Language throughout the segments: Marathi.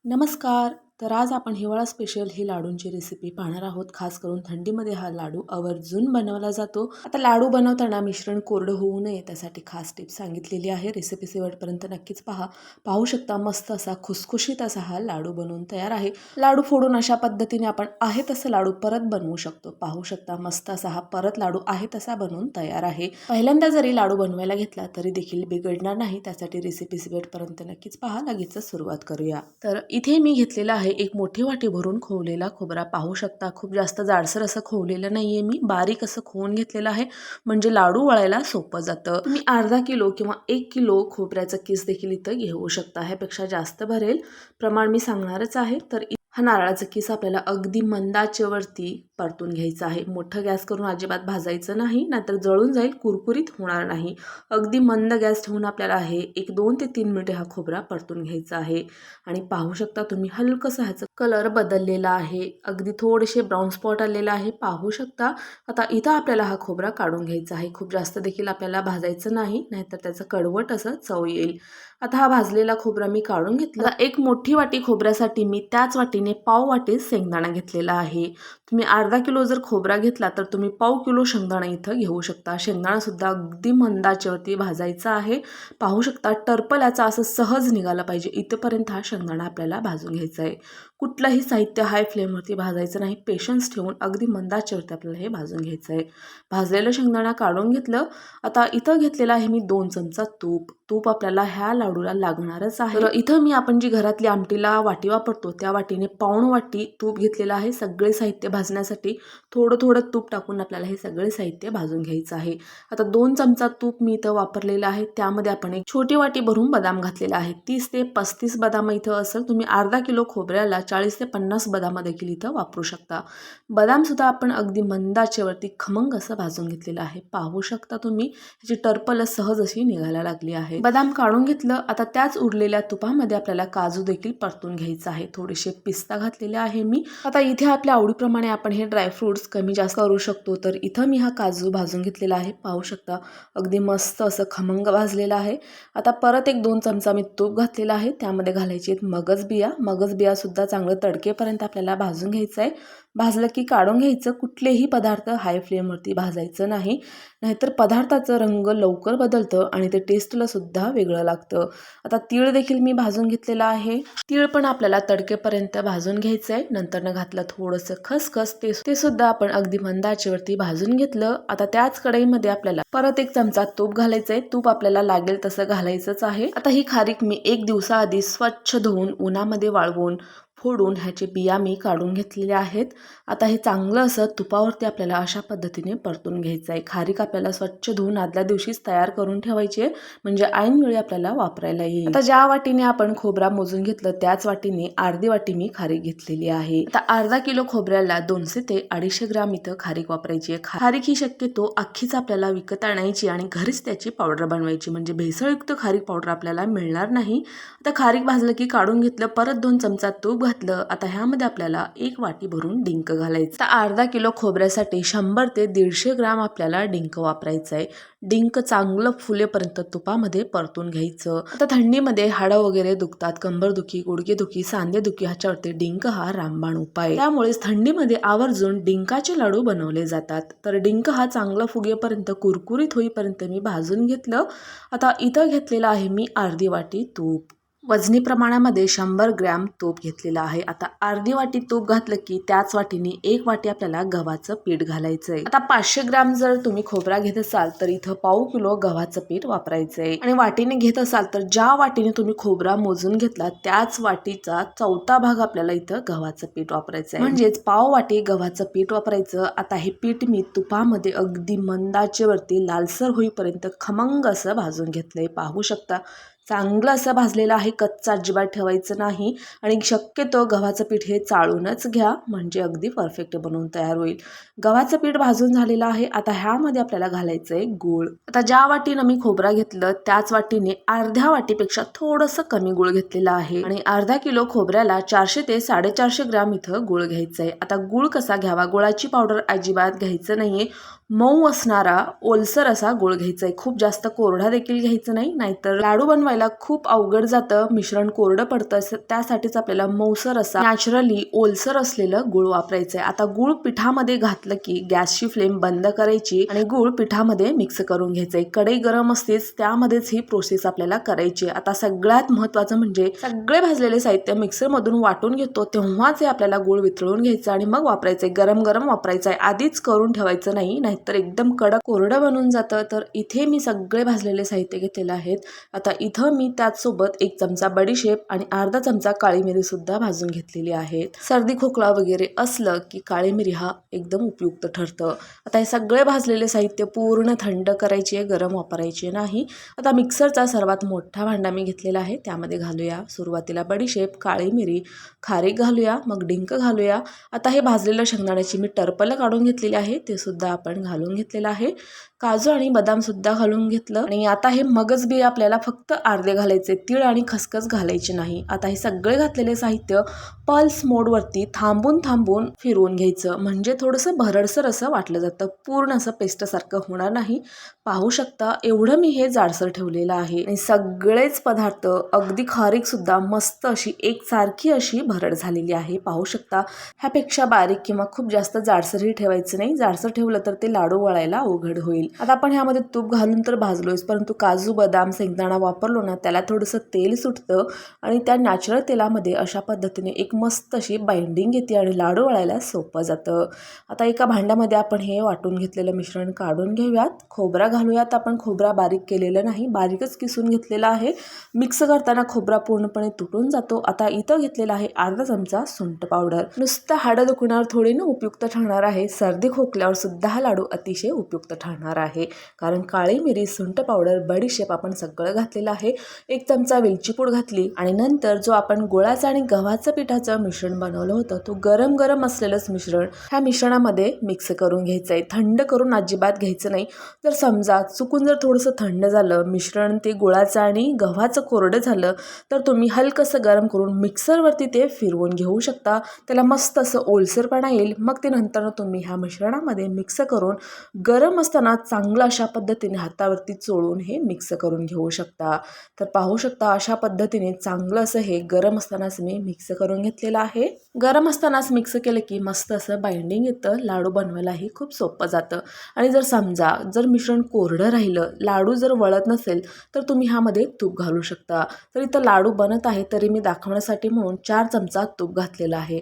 नमस्कार. तर आज आपण हिवाळा स्पेशल ही लाडूंची रेसिपी पाहणार आहोत. खास करून थंडीमध्ये हा लाडू आवर्जून बनवला जातो. आता लाडू बनवताना मिश्रण कोरडं होऊ नये त्यासाठी खास टिप्स सांगितलेली आहे. रेसिपी शेवटपर्यंत नक्कीच पहा. पाहू शकता मस्त असा खुसखुशीत असा हा लाडू बनवून तयार आहे. लाडू फोडून अशा पद्धतीने आपण आहे तसं लाडू परत बनवू शकतो. पाहू शकता मस्त असा हा परत लाडू आहे तसा बनवून तयार आहे. पहिल्यांदा जरी लाडू बनवायला घेतला तरी देखील बिघडणार नाही. त्यासाठी रेसिपी शेवटपर्यंत नक्कीच पहा. लगेच सुरुवात करूया. तर इथे मी घेतलेला आहे एक मोठी वाटी भरून खोवलेला खोबरा. पाहू शकता खूप जास्त जाडसर असं खोवलेलं नाहीये मी, बारीक असं खोवून घेतलेलं आहे म्हणजे लाडू वळायला सोपं जातं. तुम्ही अर्धा किलो किंवा 1 किलो खोबऱ्याचं किस देखील इथं घेऊ शकता. ह्यापेक्षा जास्त भरेल प्रमाण मी सांगणारच आहे. तर हा नारळाचा किस आपल्याला अगदी मंद आचेवरती परतून घ्यायचा आहे. मोठं गॅस करून अजिबात भाजायचं नाही, नाहीतर जळून जाईल, कुरकुरीत होणार नाही. अगदी मंद गॅस ठेवून आपल्याला हे 2 ते 3 मिनिटे हा खोबरा परतून घ्यायचा आहे. आणि पाहू शकता तुम्ही हलकंसं ह्याचा कलर बदललेला आहे, अगदी थोडेसे ब्राऊन स्पॉट आलेला आहे. पाहू शकता. आता इथं आपल्याला हा खोबरा काढून घ्यायचा आहे. खूप जास्त देखील आपल्याला भाजायचं नाही, नाहीतर त्याचं कडवट असं चव येईल. आता हा भाजलेला खोबरा मी काढून घेतला. एक मोठी वाटी खोबऱ्यासाठी मी त्याच वाटीने पाव वाटी शेंगदाणा घेतलेला आहे. तुम्ही अर्धा किलो जर खोबरा घेतला तर तुम्ही पाव किलो शेंगदाणा इथं घेऊ शकता. शेंगदाणा सुद्धा अगदी मंद आचेवरती भाजायचा आहे. पाहू शकता टर्पलाचा असं सहज निघाला पाहिजे इथपर्यंत हा शेंगदाणा आपल्याला भाजून घ्यायचा आहे. कुठलंही साहित्य हाय फ्लेमवरती भाजायचं नाही, पेशन्स ठेवून अगदी मंद आचेवरती आपल्याला हे भाजून घ्यायचं आहे. भाजलेलं शेंगदाणा काढून घेतलं. आता इथं घेतलेलं आहे मी 2 चमचा तूप. तूप आपल्याला ह्या लाडूला लागणारच आहे. तर इथं मी आपण जी घरातली आमटीला वाटी वापरतो त्या वाटीने पाऊण वाटी तूप घेतलेलं आहे. सगळे साहित्य भाजण्यासाठी थोडं थोडं तूप टाकून आपल्याला हे सगळे साहित्य भाजून घ्यायचं आहे. आता 2 चमचा तूप मी इथं वापरलेलं आहे. त्यामध्ये आपण एक छोटी वाटी भरून बदाम घातलेला आहे. 30 ते 35 बदाम इथं असेल. तुम्ही अर्धा किलो खोबऱ्याला 40 ते 50 बदाम देखील इथं वापरू शकता. बदाम सुद्धा आपण अगदी मंद आचेवरती खमंग असं भाजून घेतलेलं आहे. पाहू शकता तुम्ही ह्याची टर्पल सहज अशी निघायला लागली आहे. बदाम काढून घेतलं. आता त्याच उरलेल्या तुपामध्ये आपल्याला काजू देखील परतून घ्यायचा आहे. थोडेसे पिस्ता घातलेले आहे मी. आता इथे आपल्या आवडीप्रमाणे आपण हे ड्रायफ्रुट्स कमी जास्त करू शकतो. तर इथं मी हा काजू भाजून घेतलेला आहे. पाहू शकता अगदी मस्त असं खमंग भाजलेलं आहे. आता परत एक 2 चमचा मी तूप घातलेला आहे. त्यामध्ये घालायचे आहेत मगज बिया. मगज बिया सुद्धा चांगलं तडकेपर्यंत आपल्याला भाजून घ्यायचं आहे. भाजलं की काढून घ्यायचं. कुठलेही पदार्थ हाय फ्लेमवरती भाजायचं नाही, नाहीतर पदार्थाचं रंग लवकर बदलतं आणि ते टेस्टला सुद्धा वेगळं लागतं. आता तीळ देखील मी भाजून घेतलेला आहे. तीळ पण आपल्याला तडकेपर्यंत भाजून घ्यायचं आहे. नंतर घातलं थोडंसं खसखस, ते सुद्धा आपण अगदी मंद आचेवरती भाजून घेतलं. आता त्याच कढईमध्ये आपल्याला परत 1 चमचा तूप घालायचं आहे. तूप आपल्याला लागेल तसं घालायचंच आहे. आता ही खारीक मी 1 दिवसाआधी स्वच्छ धुवून उन्हामध्ये वाळवून फोडून ह्याचे बिया मी काढून घेतलेल्या आहेत. आता हे चांगलं असं तुपावरती आपल्याला अशा पद्धतीने परतून घ्यायचं आहे. खारीक आपल्याला स्वच्छ धुवून आदल्या दिवशीच तयार करून ठेवायची आहे, म्हणजे ऐनवेळी आपल्याला वापरायला येईल. आता ज्या वाटीने आपण खोबरा मोजून घेतलं त्याच वाटीने अर्धी वाटी मी खारीक घेतलेली आहे. आता अर्धा किलो खोबऱ्याला 200 ते 250 ग्राम इथं खारीक वापरायची आहे. खारीक ही शक्यतो अख्खीच आपल्याला विकत आणायची आणि घरीच त्याची पावडर बनवायची, म्हणजे भेसळयुक्त खारीक पावडर आपल्याला मिळणार नाही. आता खारीक भाजलं की काढून घेतलं. परत 2 चमचा तूप घातलं. आता ह्यामध्ये आपल्याला 1 वाटी भरून डिंक घालायचं. आता अर्धा किलो खोबऱ्यासाठी 100 ते 150 ग्राम आपल्याला डिंक वापरायचं आहे. डिंक चांगलं फुलेपर्यंत तुपामध्ये परतून घ्यायचं. आता थंडीमध्ये हाडं वगैरे दुखतात, कंबरदुखी, गुडघेदुखी, सांधेदुखी ह्याच्यावरती डिंक हा रामबाण उपाय. त्यामुळेच थंडीमध्ये आवर्जून डिंकाचे लाडू बनवले जातात. तर डिंक हा चांगला फुगेपर्यंत, कुरकुरीत होईपर्यंत मी भाजून घेतलं. आता इथं घेतलेलं आहे मी अर्धी वाटी तूप. वजनी प्रमाणामध्ये 100 ग्रॅम तूप घेतलेलं आहे. आता अर्धी वाटी तूप घातलं की त्याच वाटीने 1 वाटी आपल्याला गव्हाचं पीठ घालायचं आहे. आता 500 ग्रॅम जर तुम्ही खोबरा घेत असाल तर इथं पाव किलो गव्हाचं पीठ वापरायचं आहे. आणि वाटीने घेत असाल तर ज्या वाटीने तुम्ही खोबरा मोजून घेतला त्याच वाटीचा 1/4 भाग आपल्याला इथं गव्हाचं पीठ वापरायचं आहे, म्हणजेच पाव वाटी गव्हाचं पीठ वापरायचं. आता हे पीठ मी तुपामध्ये अगदी मंद आचेवरती लालसर होईपर्यंत खमंग असं भाजून घेतलंय. पाहू शकता चांगलं असं भाजलेलं आहे, कच्चं अजिबात ठेवायचं नाही. आणि शक्यतो गव्हाचं पीठ हे चाळूनच घ्या, म्हणजे अगदी परफेक्ट बनवून तयार होईल. गव्हाचं पीठ भाजून झालेलं आहे. आता ह्यामध्ये आपल्याला घालायचं आहे गूळ. आता ज्या वाटीनं मी खोबरा घेतलं त्याच वाटीने अर्ध्या वाटीपेक्षा थोडंसं कमी गूळ घेतलेलं आहे. आणि अर्धा किलो खोबऱ्याला 400 ते 450 ग्रॅम इथं गूळ घ्यायचं आहे. आता गूळ कसा घ्यावा, गुळाची पावडर अजिबात घ्यायचं नाहीये. मऊ असणारा ओलसर असा गूळ घ्यायचा आहे. खूप जास्त कोरडा देखील घ्यायचा नाही, नाहीतर लाडू बनवायला खूप अवघड जातं, मिश्रण कोरडं पडतं. त्यासाठीच आपल्याला मऊसर असा नॅचरली ओलसर असलेलं गूळ वापरायचं आहे. आता गूळ पिठामध्ये घातलं की गॅसची फ्लेम बंद करायची आणि गूळ पिठामध्ये मिक्स करून घ्यायचंय. कढई गरम असतेच, त्यामध्येच ही प्रोसेस आपल्याला करायची. आता सगळ्यात महत्त्वाचं म्हणजे सगळे भाजलेले साहित्य मिक्सरमधून वाटून घेतो तेव्हाच हे आपल्याला गूळ वितळून घ्यायचं आणि मग वापरायचंय. गरम गरम वापरायचं आहे, आधीच करून ठेवायचं नाही, नाहीतर एकदम कडक कोरडं बनून जातं. तर इथे मी सगळे भाजलेले साहित्य घेतलेले आहेत. आता इथं मी त्याचसोबत 1 चमचा बडीशेप आणि अर्धा चमचा काळी मिरी सुद्धा भाजून घेतलेली आहेत. सर्दी खोकला वगैरे असलं की काळी मिरी हा एकदम उपयुक्त ठरतं. आता हे सगळे भाजलेले साहित्य पूर्ण थंड करायचे, गरम वापरायचे नाही. आता मिक्सरचा सर्वात मोठा भांडा मी घेतलेला आहे, त्यामध्ये घालूया सुरुवातीला बडीशेप, काळी मिरी, खारीक घालूया, मग डिंक घालूया. आता हे भाजलेलं शेंगदाण्याची मी टरपलं काढून घेतलेली आहे, ते सुद्धा आपण घालून घेतलेलं आहे. काजू आणि बदाम सुद्धा घालून घेतलं आणि आता हे मगज बी आपल्याला फक्त अर्धे घालायचे, तीळ आणि खसखस घालायचे नाही. आता हे सगळे घातलेले साहित्य पल्स मोडवरती थांबून थांबून फिरवून घ्यायचं, म्हणजे थोडंसं भरडसर असं वाटलं जातं, पूर्ण असं पेस्टसारखं होणार नाही. पाहू शकता एवढं मी हे जाडसर ठेवलेलं आहे आणि सगळेच पदार्थ अगदी खारीक सुद्धा मस्त अशी एकसारखी अशी भरड झालेली आहे. पाहू शकता ह्यापेक्षा बारीक किंवा खूप जास्त जाडसरही ठेवायचं नाही, जाडसर ठेवलं तर ते लाडू वळायला अवघड होईल. आता आपण ह्यामध्ये तूप घालून तर भाजलोयच, परंतु काजू बदाम शेंगदाणा वापरलो ना, त्याला थोडंसं तेल सुटतं आणि त्या नॅचरल तेलामध्ये अशा पद्धतीने एक मस्त अशी बाइंडिंग येते आणि लाडू वळायला सोपं जातं. आता एका भांड्यामध्ये आपण हे वाटून घेतलेलं मिश्रण काढून घेऊयात. खोबरा घालूयात. आपण खोबरा बारीक केलेलं नाही, बारीकच किसून घेतलेला आहे. मिक्स करताना खोबरा पूर्णपणे तुटून जातो. आता इथं घेतलेला आहे अर्धा चमचा सुंठ पावडर. नुसतं हाडं दुखण्यावर थोडी ना उपयुक्त ठरणार आहे, सर्दी खोकल्यावर सुद्धा हा लाडू अतिशय उपयुक्त ठरणार आहे, कारण काळी मिरी, सुंठ पावडर, बडीशेप आपण सगळं घातलेलं आहे. 1 चमचा वेलची पूड घातली आणि नंतर जो आपण गुळाचं आणि गव्हाचं पिठाचं मिश्रण बनवलं होतं, तो गरम गरम असलेलंच मिश्रण ह्या मिश्रणामध्ये मिक्स करून घ्यायचं आहे. थंड करून अजिबात घ्यायचं नाही. जर समजा चुकून जर थोडंसं थंड झालं मिश्रण, ते गुळाचं आणि गव्हाचं कोरडं झालं, तर तुम्ही हलकंसं गरम करून मिक्सरवरती ते फिरवून घेऊ शकता. त्याला मस्त असं ओलसरपणा येईल. मग ते नंतर तुम्ही ह्या मिश्रणामध्ये मिक्स करून गरम असताना चांगलं अशा पद्धतीने हातावरती चोळून हे मिक्स करून घेऊ शकता. तर पाहू शकता अशा पद्धतीने चांगलं असं हे गरम असतानाच मी मिक्स करून घेतलेलं आहे. गरम असतानाच मिक्स केलं की मस्त असं बाइंडिंग येतं, लाडू बनवायलाही खूप सोपं जातं. आणि जर समजा जर मिश्रण कोरडं राहिलं, लाडू जर वळत नसेल, तर तुम्ही ह्यामध्ये तूप घालू शकता. तर इथं लाडू बनत आहे तरी मी दाखवण्यासाठी म्हणून 4 चमचा तूप घातलेलं आहे.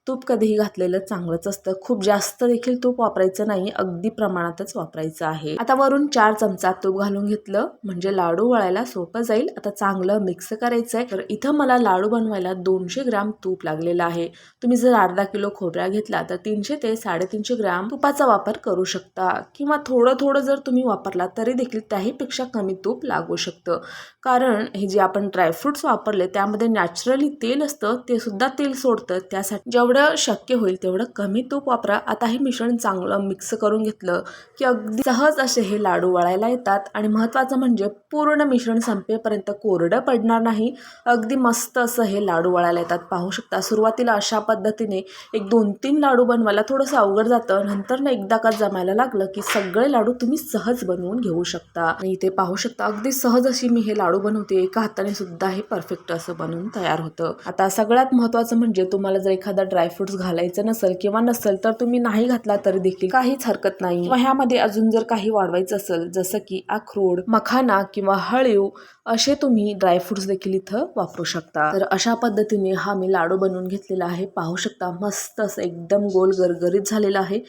तूप कधीही घातलेलं चांगलंच असतं. खूप जास्त देखील तूप वापरायचं नाही, अगदी प्रमाणातच वापरायचं आहे. आता वरून 4 चमचा तूप घालून घेतलं, म्हणजे लाडू वळायला सोपं जाईल. आता चांगलं मिक्स करायचं आहे. तर इथं मला लाडू बनवायला 200 ग्राम तूप लागलेलं आहे. तुम्ही जर अर्धा किलो खोबरा घेतला तर 300 ते 350 ग्राम तुपाचा वापर करू शकता, किंवा थोडं थोडं जर तुम्ही वापरला तरी देखील त्याहीपेक्षा कमी तूप लागू शकतं. कारण हे जे आपण ड्रायफ्रुट्स वापरले त्यामध्ये नॅचरली तेल असतं, ते सुद्धा तेल सोडतं. त्यासाठी जेवढं शक्य होईल तेवढं कमी तूप वापरा. आता हे मिश्रण चांगलं मिक्स करून घेतलं की अगदी सहज असे हे लाडू वळायला येतात. आणि महत्त्वाचं म्हणजे पूर्ण मिश्रण संपेपर्यंत कोरडं पडणार नाही, अगदी मस्त असं हे लाडू वळायला येतात. पाहू शकता सुरुवातीला अशा पद्धतीने 1-2-3 लाडू बनवायला थोडंसं अवघड जातं, नंतर ना एकदा का जमायला लागलं की सगळे लाडू तुम्ही सहज बनवून घेऊ शकता. आणि इथे पाहू शकता अगदी सहज अशी मी हे लाडू बनवते, एका हाताने सुद्धा हे परफेक्ट असं बनवून तयार होतं. आता सगळ्यात महत्त्वाचं म्हणजे तुम्हाला जर एखादा ड्रायफ्रुट्स घालायचं नसेल तर तुम्ही नाही घातला तरी देखील काहीच हरकत नाही. किंवा ह्यामध्ये अजून जर काही वाढवायचं असेल जसं की अक्रोड, मखाना किंवा हळीव असे तुम्ही ड्रायफ्रुट्स देखील इथं वापरू शकता. तर अशा पद्धतीने हा मी लाडू बनवून घेतलेला आहे. पाहू शकता मस्त असं एकदम गोल गरगरीत झालेला आहे.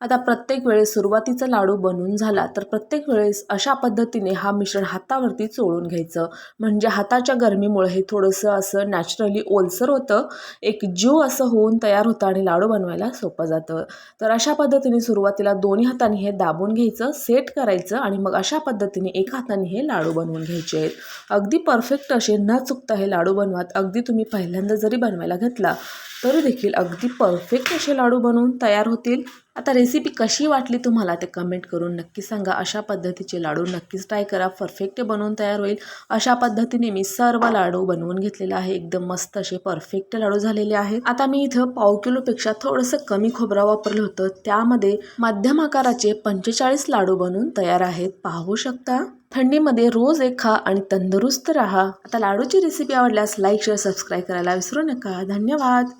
आता प्रत्येक वेळेस सुरुवातीचा लाडू बनवून झाला तर प्रत्येक वेळेस अशा पद्धतीने हा मिश्रण हातावरती चोळून घ्यायचं, म्हणजे हाताच्या गरमीमुळे हे थोडंसं असं नॅचरली ओलसर होतं, एक जीव असं होऊन तयार होतं आणि लाडू बनवायला सोपं जातं. तर अशा पद्धतीने सुरुवातीला दोन्ही हाताने हे दाबून घ्यायचं, सेट करायचं आणि मग अशा पद्धतीने एका हाताने हे लाडू बनवून घ्यायचे आहेत. अगदी परफेक्ट असे न चुकता हे लाडू बनवात. अगदी तुम्ही पहिल्यांदा जरी बनवायला घेतला तरी देखील अगदी परफेक्ट असे लाडू बनवून तयार होतील. आता रेसिपी कशी वाटली तुम्हाला ते कमेंट करून नक्की सांगा. अशा पद्धतीचे लाडू नक्कीच ट्राय करा, परफेक्ट बनवून तयार होईल. अशा पद्धतीने मी सर्व लाडू बनवून घेतलेले आहे. एकदम मस्त असे परफेक्ट लाडू झालेले आहेत. आता मी इथं 1/2 किलोपेक्षा थोडंसं कमी खोबरं वापरलं होतं. त्यामध्ये मध्यम आकाराचे 45 लाडू बनवून तयार आहेत, पाहू शकता. थंडीमध्ये रोज एक खा आणि तंदुरुस्त राहा. आता लाडूची रेसिपी आवडल्यास लाईक शेअर सबस्क्राईब करायला विसरू नका. धन्यवाद.